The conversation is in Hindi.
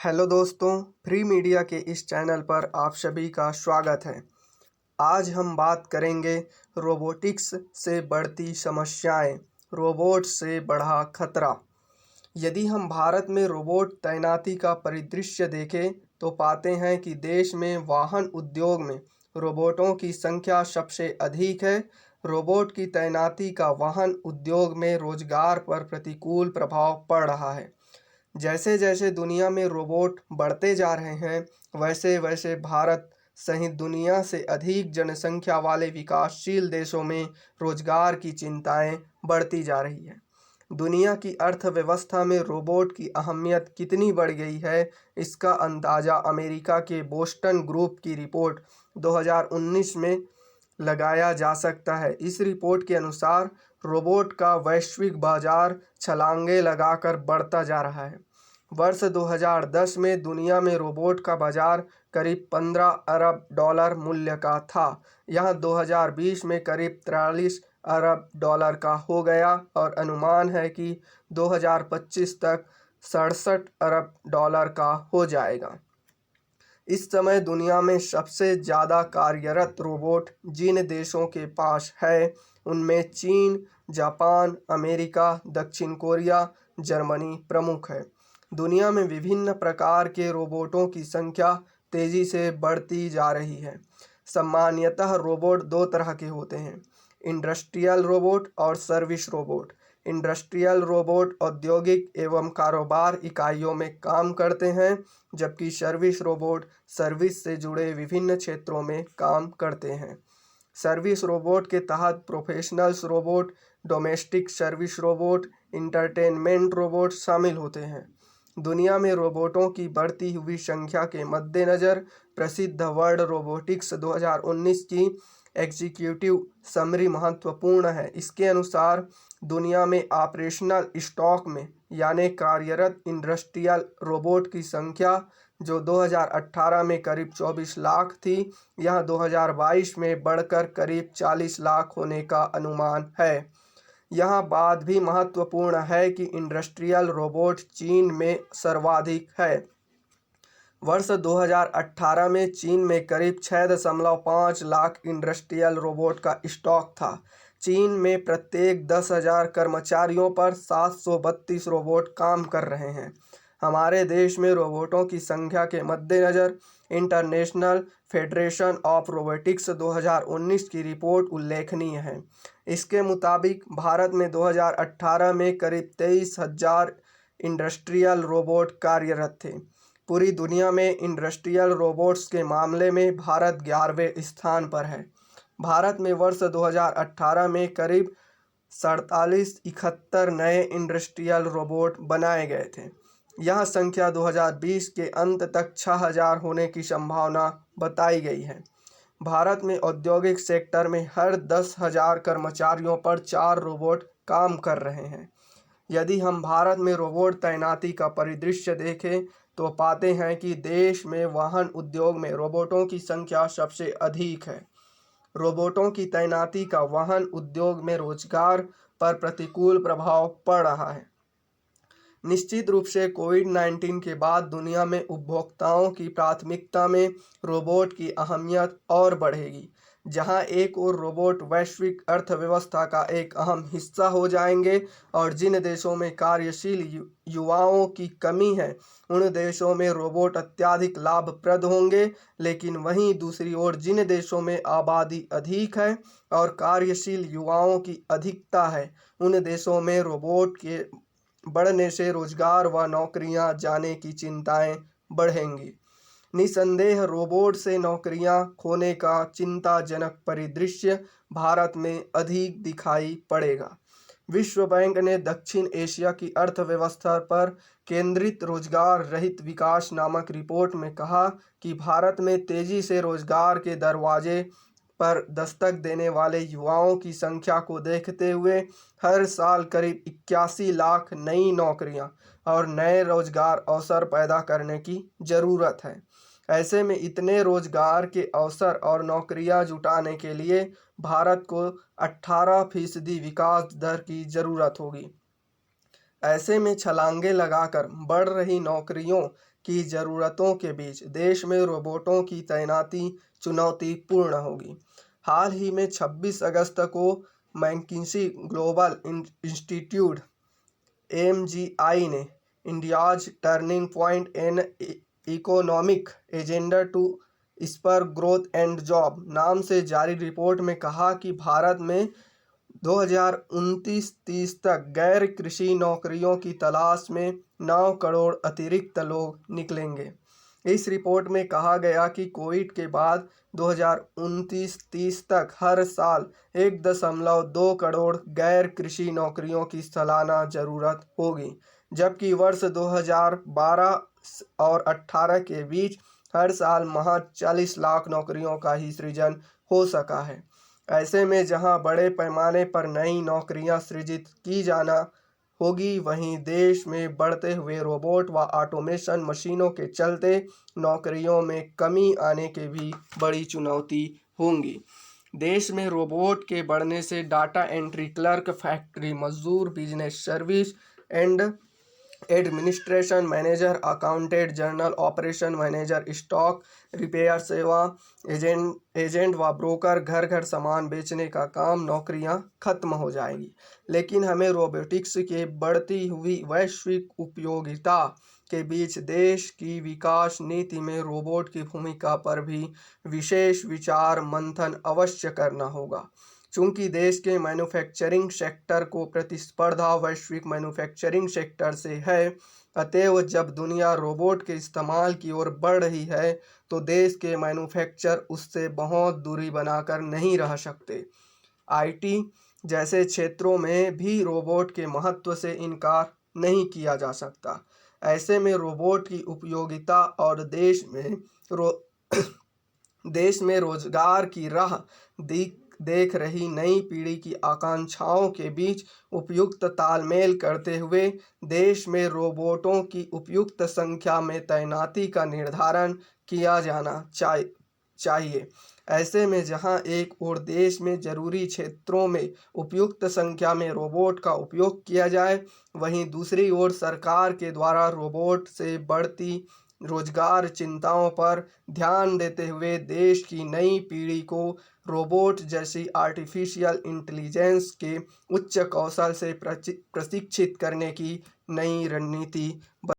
हेलो दोस्तों, फ्री मीडिया के इस चैनल पर आप सभी का स्वागत है। आज हम बात करेंगे रोबोटिक्स से बढ़ती समस्याएं, रोबोट से बढ़ा खतरा। यदि हम भारत में रोबोट तैनाती का परिदृश्य देखें तो पाते हैं कि देश में वाहन उद्योग में रोबोटों की संख्या सबसे अधिक है। रोबोट की तैनाती का वाहन उद्योग में रोजगार पर प्रतिकूल प्रभाव पड़ रहा है। जैसे जैसे दुनिया में रोबोट बढ़ते जा रहे हैं, वैसे वैसे भारत सहित दुनिया से अधिक जनसंख्या वाले विकासशील देशों में रोजगार की चिंताएं बढ़ती जा रही है। दुनिया की अर्थव्यवस्था में रोबोट की अहमियत कितनी बढ़ गई है, इसका अंदाज़ा अमेरिका के बोस्टन ग्रुप की रिपोर्ट 2019 में लगाया जा सकता है। इस रिपोर्ट के अनुसार रोबोट का वैश्विक बाजार छलांगे लगाकर बढ़ता जा रहा है। वर्ष 2010 में दुनिया में रोबोट का बाजार करीब 15 अरब डॉलर मूल्य का था। यह 2020 में करीब 43 अरब डॉलर का हो गया और अनुमान है कि 2025 तक 67 अरब डॉलर का हो जाएगा। इस समय दुनिया में सबसे ज़्यादा कार्यरत रोबोट जिन देशों के पास है, उनमें चीन, जापान, अमेरिका, दक्षिण कोरिया, जर्मनी प्रमुख है। दुनिया में विभिन्न प्रकार के रोबोटों की संख्या तेज़ी से बढ़ती जा रही है। सामान्यतः रोबोट दो तरह के होते हैं, इंडस्ट्रियल रोबोट और सर्विस रोबोट। इंडस्ट्रियल रोबोट औद्योगिक एवं कारोबार इकाइयों में काम करते हैं, जबकि सर्विस रोबोट सर्विस से जुड़े विभिन्न क्षेत्रों में काम करते हैं। सर्विस रोबोट के तहत professionals robot, domestic service robot, entertainment robot शामिल होते हैं। दुनिया में रोबोटों की बढ़ती हुई संख्या के मद्देनज़र प्रसिद्ध वर्ल्ड रोबोटिक्स 2019 की एग्जीक्यूटिव समरी महत्वपूर्ण है। इसके अनुसार दुनिया में ऑपरेशनल स्टॉक में यानी कार्यरत इंडस्ट्रियल रोबोट की संख्या जो 2018 में करीब 24 लाख थी, यह 2022 में बढ़कर करीब 40 लाख होने का अनुमान है। यह बात भी महत्वपूर्ण है कि इंडस्ट्रियल रोबोट चीन में सर्वाधिक है। वर्ष 2018 में चीन में करीब 6.5 लाख इंडस्ट्रियल रोबोट का स्टॉक था। चीन में प्रत्येक 10,000 कर्मचारियों पर 732 रोबोट काम कर रहे हैं। हमारे देश में रोबोटों की संख्या के मद्देनज़र इंटरनेशनल फेडरेशन ऑफ रोबोटिक्स 2019 की रिपोर्ट उल्लेखनीय है। इसके मुताबिक भारत में 2018 में करीब 23,000 इंडस्ट्रियल रोबोट कार्यरत थे। पूरी दुनिया में इंडस्ट्रियल रोबोट्स के मामले में भारत 11वें स्थान पर है। भारत में वर्ष 2018 में करीब 47-71 नए इंडस्ट्रियल रोबोट बनाए गए थे। यह संख्या 2020 के अंत तक 6,000 होने की संभावना बताई गई है। भारत में औद्योगिक सेक्टर में हर 10,000 कर्मचारियों पर 4 रोबोट काम कर रहे हैं। यदि हम भारत में रोबोट तैनाती का परिदृश्य देखें तो पाते हैं कि देश में वाहन उद्योग में रोबोटों की संख्या सबसे अधिक है। रोबोटों की तैनाती का वाहन उद्योग में रोजगार पर प्रतिकूल प्रभाव पड़ रहा है। निश्चित रूप से कोविड-19 के बाद दुनिया में उपभोक्ताओं की प्राथमिकता में रोबोट की अहमियत और बढ़ेगी। जहां एक और रोबोट वैश्विक अर्थव्यवस्था का एक अहम हिस्सा हो जाएंगे और जिन देशों में कार्यशील युवाओं की कमी है, उन देशों में रोबोट अत्यधिक लाभप्रद होंगे। लेकिन वहीं दूसरी ओर जिन देशों में आबादी अधिक है और कार्यशील युवाओं की अधिकता है, उन देशों में रोबोट के बढ़ने से रोजगार व नौकरियां जाने की चिंताएं बढ़ेंगी। निसंदेह रोबोट से नौकरियां खोने का चिंताजनक परिदृश्य भारत में अधिक दिखाई पड़ेगा। विश्व बैंक ने दक्षिण एशिया की अर्थव्यवस्था पर केंद्रित रोजगार रहित विकास नामक रिपोर्ट में कहा कि भारत में तेजी से रोजगार के दरवाजे पर दस्तक देने वाले युवाओं की संख्या को देखते हुए हर साल करीब 81 लाख नई नौकरियां और नए रोजगार अवसर पैदा करने की ज़रूरत है। ऐसे में इतने रोजगार के अवसर और नौकरियां जुटाने के लिए भारत को 18% विकास दर की ज़रूरत होगी। ऐसे में छलांगे लगाकर बढ़ रही नौकरियों की ज़रूरतों के बीच देश में रोबोटों की तैनाती चुनौतीपूर्ण होगी। हाल ही में 26 अगस्त को मैकिंसी ग्लोबल इंस्टीट्यूट (एमजीआई) ने India's turning point in economic agenda to spur growth and job नाम से जारी रिपोर्ट में कहा कि भारत में 2029-30 तक गैर कृषि नौकरियों की तलाश में 9 करोड़ अतिरिक्त लोग निकलेंगे। इस रिपोर्ट में कहा गया कि कोविड के बाद 2029-30 तक हर साल 1.2 करोड़ गैर कृषि नौकरियों की सालाना ज़रूरत होगी, जबकि वर्ष 2012 और 18 के बीच हर माह महज 40 लाख नौकरियों का ही सृजन हो सका है। ऐसे में जहां बड़े पैमाने पर नई नौकरियां सृजित की जाना होगी, वहीं देश में बढ़ते हुए रोबोट व ऑटोमेशन मशीनों के चलते नौकरियों में कमी आने की भी बड़ी चुनौती होंगी। देश में रोबोट के बढ़ने से डाटा एंट्री क्लर्क, फैक्ट्री मजदूर, business service and administration manager, accountant, general operation manager, stock repair सेवा एजेंट व ब्रोकर, घर घर सामान बेचने का काम नौकरियां खत्म हो जाएगी। लेकिन हमें रोबोटिक्स के बढ़ती हुई वैश्विक उपयोगिता के बीच देश की विकास नीति में रोबोट की भूमिका पर भी विशेष विचार मंथन अवश्य करना होगा। चूंकि देश के मैन्युफैक्चरिंग सेक्टर को प्रतिस्पर्धा वैश्विक मैन्युफैक्चरिंग सेक्टर से है, अतएव जब दुनिया रोबोट के इस्तेमाल की ओर बढ़ रही है तो देश के मैन्युफैक्चर उससे बहुत दूरी बनाकर नहीं रह सकते। आईटी जैसे क्षेत्रों में भी रोबोट के महत्व से इनकार नहीं किया जा सकता। ऐसे में रोबोट की उपयोगिता और देश में रोजगार की राह देख रही नई पीढ़ी की आकांक्षाओं के बीच उपयुक्त तालमेल करते हुए देश में रोबोटों की उपयुक्त संख्या में तैनाती का निर्धारण किया जाना चाहिए। ऐसे में जहां एक ओर देश में जरूरी क्षेत्रों में उपयुक्त संख्या में रोबोट का उपयोग किया जाए, वहीं दूसरी ओर सरकार के द्वारा रोबोट से बढ़ती रोजगार चिंताओं पर ध्यान देते हुए देश की नई पीढ़ी को रोबोट जैसी आर्टिफिशियल इंटेलिजेंस के उच्च कौशल से प्रशिक्षित करने की नई रणनीति